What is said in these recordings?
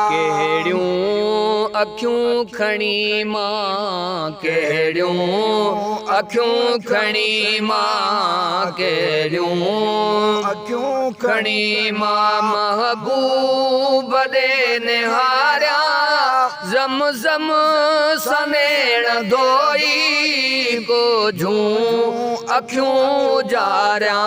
केड़ियूं अखियूं खणी मां, केड़ियूं अखियूं खणी मां, केड़ियूं अखियूं खणी मां महबूब दे निहारिया जम जम सनेण धोई को झूं अखियूं जारिया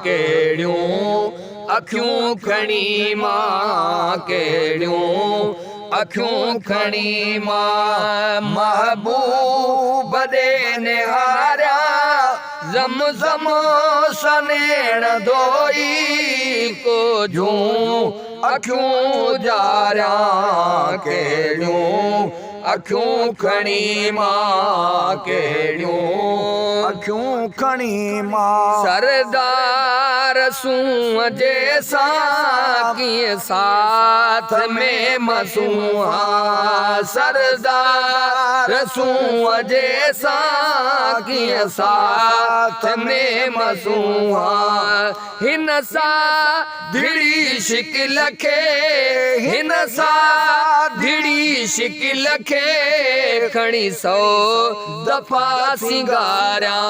केड़ियूं अखियूं खणी मां, केड़ियूं अखियूं खणी मां महबूब दे निहारिया जम जम सनेण धोई को झूं अखियूं जारिया केड़ियूं अखियूं खणी मां, केड़ियूं अखियूं खणी मां। सरदार सूं जैसा कीअं साथ में मसूहा, सरदार सूं जैसा कीअं साथ में मसूहा हिन सां धिड़ी शिकिल खे, हिन सां धिड़ी शिकिल खे खणी 100 दफ़ा सिंगारिया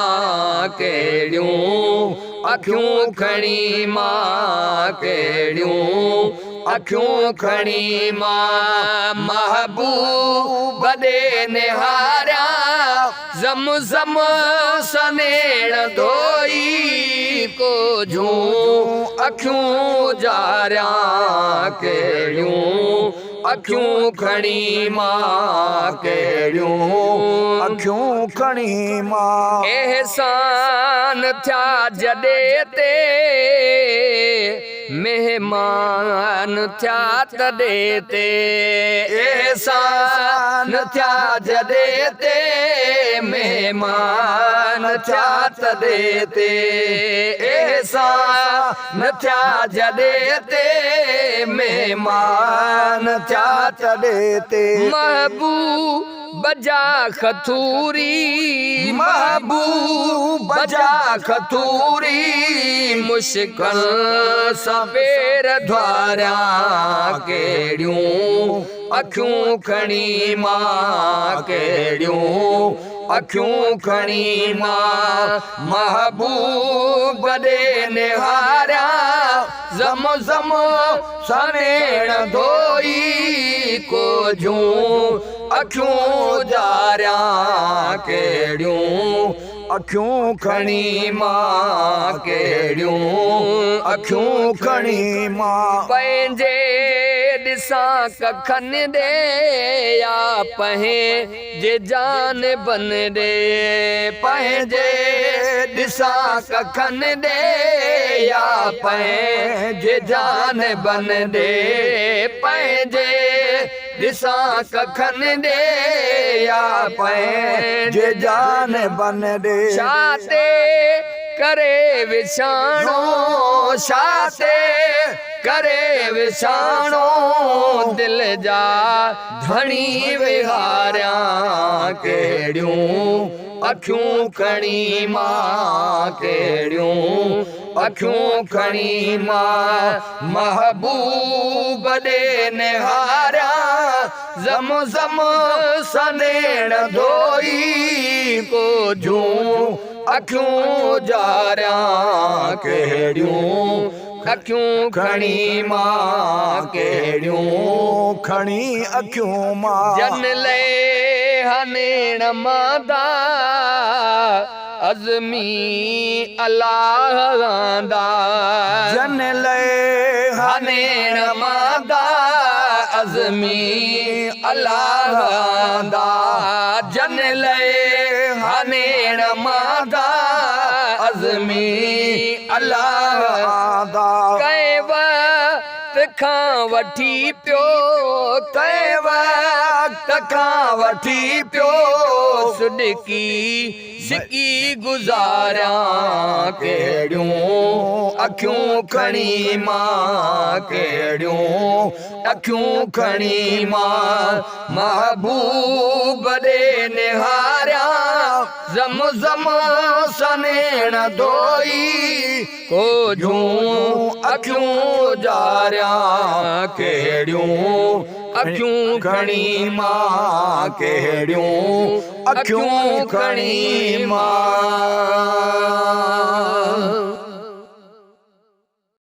केड़ियूं अखियूं खणी मां, केड़ियूं अखियूं खणी मां महबूब दे निहारिया जम जम सनेण धोई को झूं अखियूं जारिया केड़ियूं अखियूं खणी मां, केड़ियूं अखियूं खणी मां। एहसान थिया जॾे ते मेहमान थिया तॾे ते, एहसान थिया जॾे ते मेहमान थिया तॾे ते, एहसान थिया जॾे ते मेहमान थिया तॾे ते महबूब जा खथूरी, महबूब जा खथूरी मुश्किल सां पेर द्वारिया केड़ियूं अखियूं खणी मां, केड़ियूं अखियूं खणी मां महबूब दे निहारिया जम जम सनेण धोई को झूं अखियूं जारिया केड़ियूं अखियूं खणी मां, केड़ियूं अखियूं खणी मां। पंहिंजे ॾिसां कखनि ॾे या पंहिंजे जान बन ॾे, पंहिंजे ॾिसां कखनि ॾे या पंहिंजे जान बन ॾे, पंहिंजे ॾिसां कखनि ॾे या पंहिंजे जान बन ॾे। छा ते करे विछाणो, छा ते करे विछाणो दिल जा धणी विहारिया केड़ियूं अखियूं खणी मां, केड़ियूं अखियूं खणी मां महबूब दे निहारिया जम जम सनेण धोई को झूं अखियूं जारिया केड़ियूं अखियूं खणी मां, केड़ियूं खणी अखियूं मां। जन ले हनेण मादा अज़मी अल्लाह दा, जन ले हनेण मादा अज़मी अल्लाह दा, जन ले हनेण मादा अज़मी अल्लाह दा। कंहिं वक़्त खां वठी पियो, कंहिं वक़्त खां वठी पियो सुडकी सिकी गुज़ारिया केड़ियूं अखियूं खणी मां, केड़ियूं अखियूं खणी मां महबूब दे निहारिया जम जमजम सनेण धोई को जूं अखियूं जारिया कहिड़ियूं अखियूं खणी मां कहिड़ियूं अखियूं खणी मां